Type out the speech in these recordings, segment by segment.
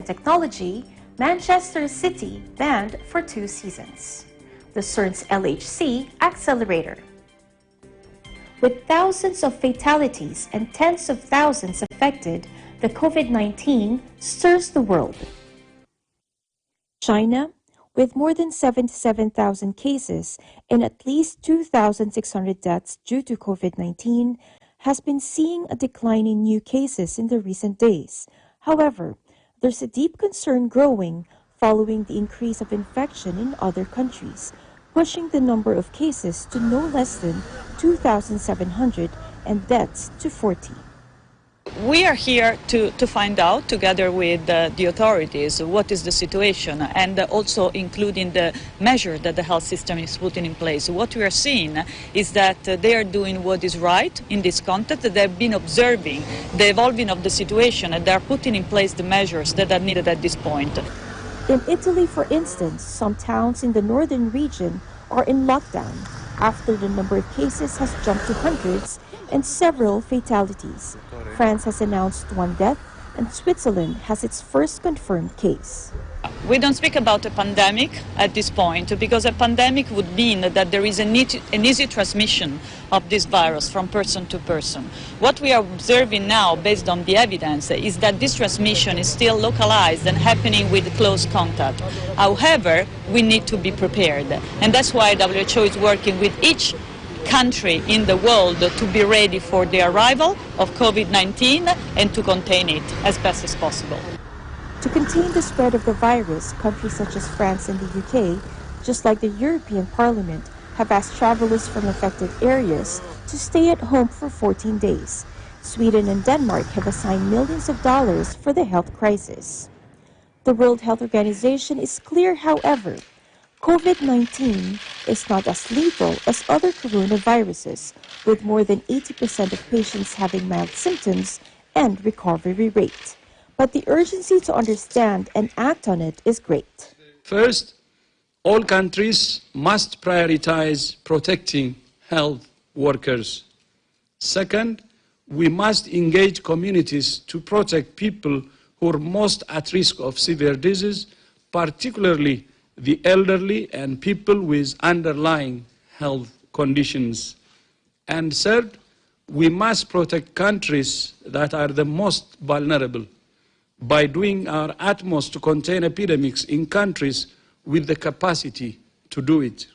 technology, Manchester City banned for 2 seasons. The CERN's LHC accelerator. With thousands of fatalities and tens of thousands affected, the COVID-19 stirs the world. China, with more than 77,000 cases and at least 2,600 deaths due to COVID-19, has been seeing a decline in new cases in the recent days. However, there's a deep concern growing following the increase of infection in other countries, pushing the number of cases to no less than 2,700 and deaths to 40. We are here to find out, together with the authorities, what is the situation, and also including the measure that the health system is putting in place. What we are seeing is that they are doing what is right in this context. They've been observing the evolving of the situation, and they are putting in place the measures that are needed at this point. In Italy, for instance, some towns in the northern region are in lockdown after the number of cases has jumped to hundreds and several fatalities. France has announced 1 death, and Switzerland has its first confirmed case. We don't speak about a pandemic at this point, because a pandemic would mean that there is an easy transmission of this virus from person to person. What we are observing now, based on the evidence, is that this transmission is still localized and happening with close contact. However, we need to be prepared, and that's why WHO is working with each country in the world to be ready for the arrival of COVID-19 and to contain it as best as possible. To contain the spread of the virus, countries such as France and the UK, just like the European Parliament, have asked travelers from affected areas to stay at home for 14 days. Sweden and Denmark have assigned millions of dollars for the health crisis. The World Health Organization is clear, however. COVID-19 is not as lethal as other coronaviruses, with more than 80% of patients having mild symptoms and recovery rate. But the urgency to understand and act on it is great. First, all countries must prioritize protecting health workers. Second, we must engage communities to protect people who are most at risk of severe disease, particularly the elderly and people with underlying health conditions. And third, we must protect countries that are the most vulnerable by doing our utmost to contain epidemics in countries with the capacity to do it.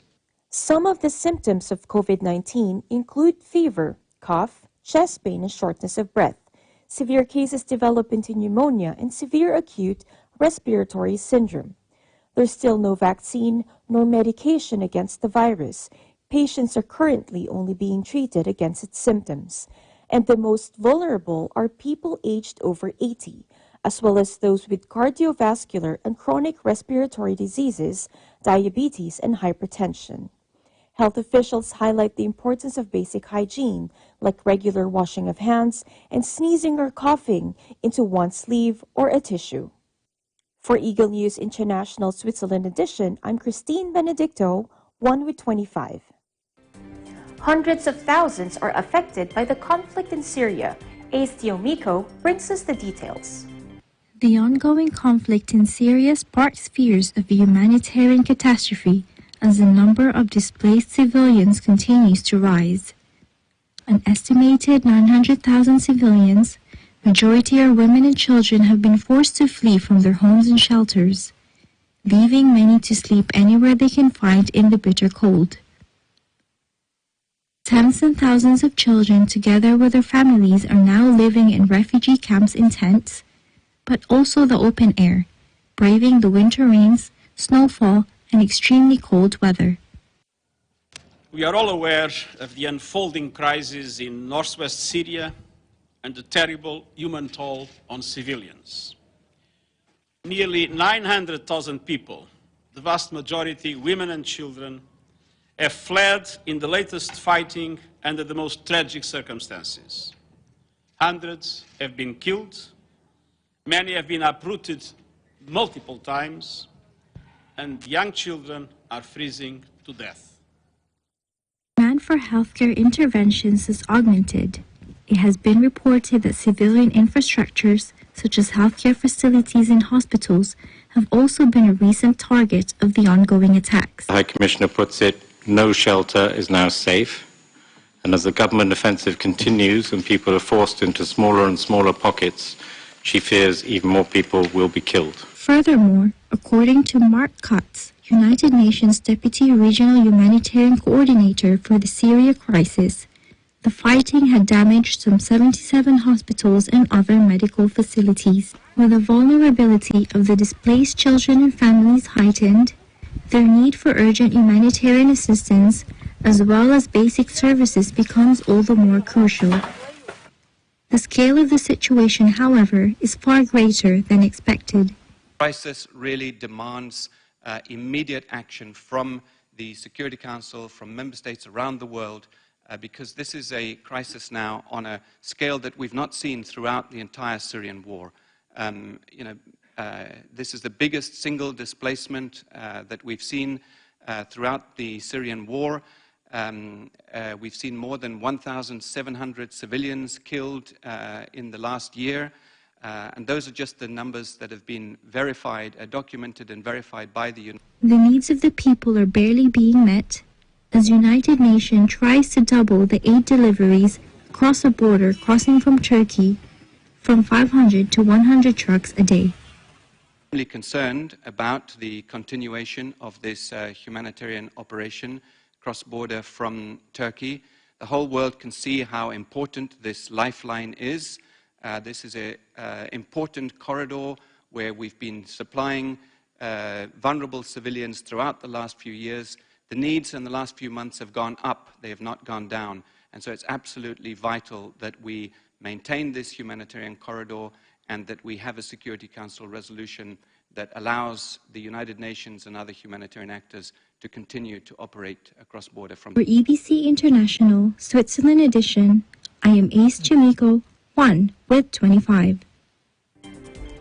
Some of the symptoms of COVID-19 include fever, cough, chest pain, and shortness of breath. Severe cases develop into pneumonia and severe acute respiratory syndrome. There's still no vaccine nor medication against the virus. Patients are currently only being treated against its symptoms. And the most vulnerable are people aged over 80, as well as those with cardiovascular and chronic respiratory diseases, diabetes, and hypertension. Health officials highlight the importance of basic hygiene, like regular washing of hands and sneezing or coughing into one's sleeve or a tissue. For Eagle News International Switzerland Edition, I'm Christine Benedicto, 1 with 25. Hundreds of thousands are affected by the conflict in Syria. Ace Diomiko brings us the details. The ongoing conflict in Syria sparks fears of a humanitarian catastrophe as the number of displaced civilians continues to rise. An estimated 900,000 civilians, majority are women and children, have been forced to flee from their homes and shelters, leaving many to sleep anywhere they can find in the bitter cold. Tens and thousands of children, together with their families, are now living in refugee camps in tents, but also the open air, braving the winter rains, snowfall, and extremely cold weather. We are all aware of the unfolding crisis in northwest Syria and the terrible human toll on civilians. Nearly 900,000 people, the vast majority women and children, have fled in the latest fighting under the most tragic circumstances. Hundreds have been killed, many have been uprooted multiple times, and young children are freezing to death. Demand for healthcare interventions has augmented. It has been reported that civilian infrastructures, such as healthcare facilities and hospitals, have also been a recent target of the ongoing attacks. The High Commissioner puts it, no shelter is now safe. And as the government offensive continues and people are forced into smaller and smaller pockets, she fears even more people will be killed. Furthermore, according to Mark Kutz, United Nations Deputy Regional Humanitarian Coordinator for the Syria crisis, the fighting had damaged some 77 hospitals and other medical facilities. With the vulnerability of the displaced children and families heightened, their need for urgent humanitarian assistance as well as basic services becomes all the more crucial. The scale of the situation, however, is far greater than expected. The crisis really demands immediate action from the Security Council, from member states around the world, because this is a crisis now on a scale that we've not seen throughout the entire Syrian war. This is the biggest single displacement that we've seen throughout the Syrian war. We've seen more than 1,700 civilians killed in the last year. And those are just the numbers that have been verified, documented and verified by the UN. The needs of the people are barely being met as United Nations tries to double the aid deliveries across a border crossing from Turkey from 500 to 100 trucks a day. I'm really concerned about the continuation of this humanitarian operation cross-border from Turkey. The whole world can see how important this lifeline is. This is an important corridor where we've been supplying vulnerable civilians throughout the last few years. The needs in the last few months have gone up, they have not gone down. And so it's absolutely vital that we maintain this humanitarian corridor and that we have a Security Council resolution that allows the United Nations and other humanitarian actors to continue to operate across border from. For EBC International, Switzerland edition, I am Ace Chimiko, 1 with 25.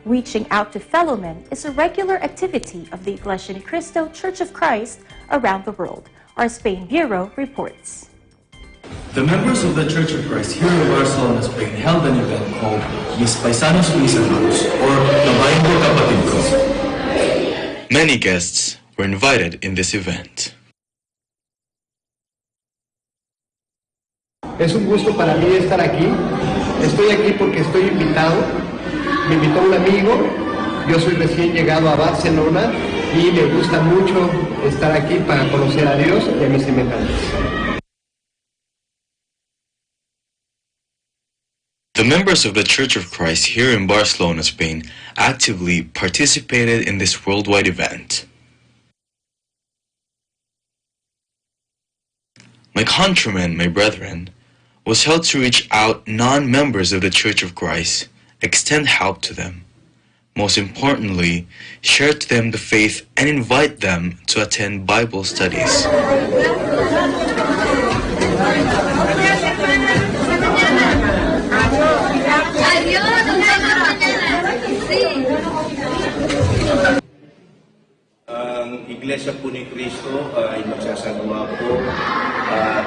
Reaching out to fellow men is a regular activity of the Iglesia Ni Cristo Church of Christ around the world. Our Spain Bureau reports. The members of the Church of Christ here in Barcelona, Spain held an event called Mis Paisanos Mis Hermanos, or Kabayan Ko Kapatid Ko. Many guests were invited in this event. Es un gusto para mí estar aquí. Estoy aquí porque estoy invitado. Me invitó un amigo. Yo soy recién llegado a Barcelona y me gusta mucho estar aquí para conocer a Dios y a mis semejantes. The members of the Church of Christ here in Barcelona, Spain, actively participated in this worldwide event. My countrymen, my brethren, was held to reach out non-members of the Church of Christ, extend help to them. Most importantly, share to them the faith and invite them to attend Bible studies. Ang Iglesia po ni Cristo ay magsasagawa po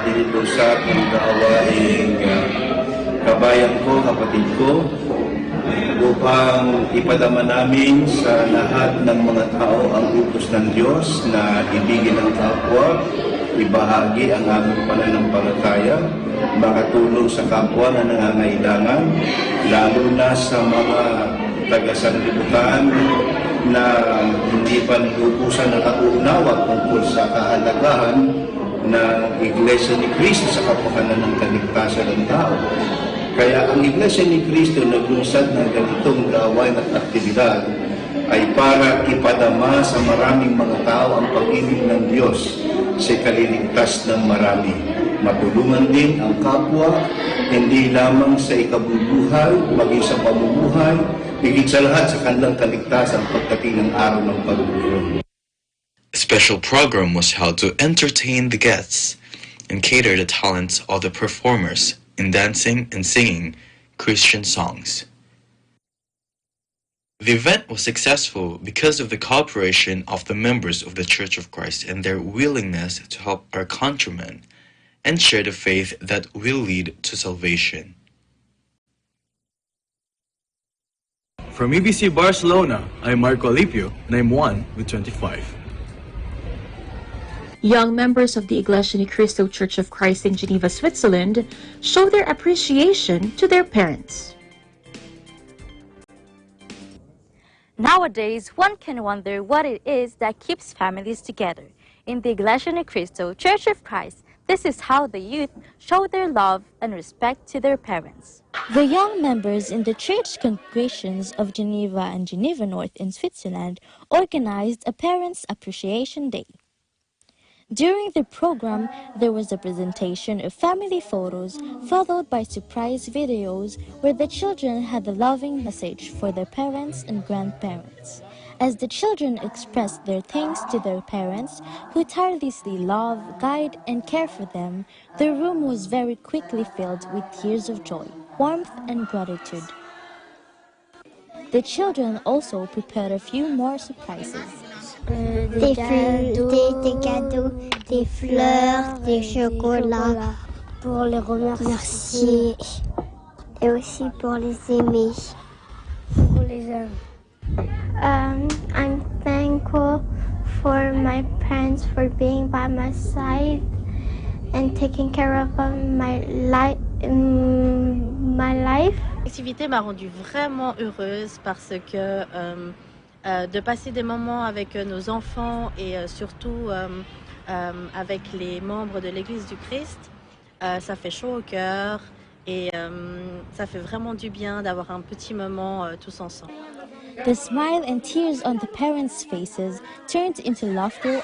dinilusat ng gawaing kabayan ko, kapatid ko, upang ipadama namin sa lahat ng mga tao ang utos ng Diyos na ibigin ang kapwa, ibahagi ang aming pananampalataya, makatulong sa kapwa na nangangailangan, lalo na sa mga taga-sanlibutan na hindi pa nag-uusan ng kauunawa tungkol sa kahalagahan ng Iglesia ni Cristo sa kapakanan ng kaligtasan ng tao. Kaya ang Iglesia ni Cristo naglunsad ng ganitong gawain at aktibidad ay para ipadama sa maraming mga tao ang pag-ibig ng Diyos sa kaliligtas ng marami. Matulungan din ang kapwa, hindi lamang sa ikabubuhay, maging sa pamumuhay, higit sa lahat sa kanilang kaligtasan pagdating ng araw ng pagbubuhay. A special program was held to entertain the guests and cater the talents of the performers in dancing and singing Christian songs. The event was successful because of the cooperation of the members of the Church of Christ and their willingness to help our countrymen and share the faith that will lead to salvation. From EBC Barcelona, I'm Marco Alipio, and I'm 1 with 25. Young members of the Iglesia Ni Cristo Church of Christ in Geneva, Switzerland, show their appreciation to their parents. Nowadays, one can wonder what it is that keeps families together. In the Iglesia Ni Cristo Church of Christ, this is how the youth show their love and respect to their parents. The young members in the church congregations of Geneva and Geneva North in Switzerland organized a Parents' Appreciation Day. During the program, there was a presentation of family photos followed by surprise videos where the children had a loving message for their parents and grandparents. As the children expressed their thanks to their parents, who tirelessly love, guide, and care for them, the room was very quickly filled with tears of joy, warmth, and gratitude. The children also prepared a few more surprises. Des cadeaux, des fleurs, des chocolats pour les remercier et aussi pour les aimer. Pour les aimer. I'm thankful for my parents for being by my side and taking care of my life. L'activité m'a rendue vraiment heureuse parce que de passer des moments avec nos enfants et surtout avec les membres de l'Église du Christ, ça fait chaud au cœur et ça fait vraiment du bien d'avoir un petit moment tous ensemble. The smile and tears on the parents' faces turned into laughter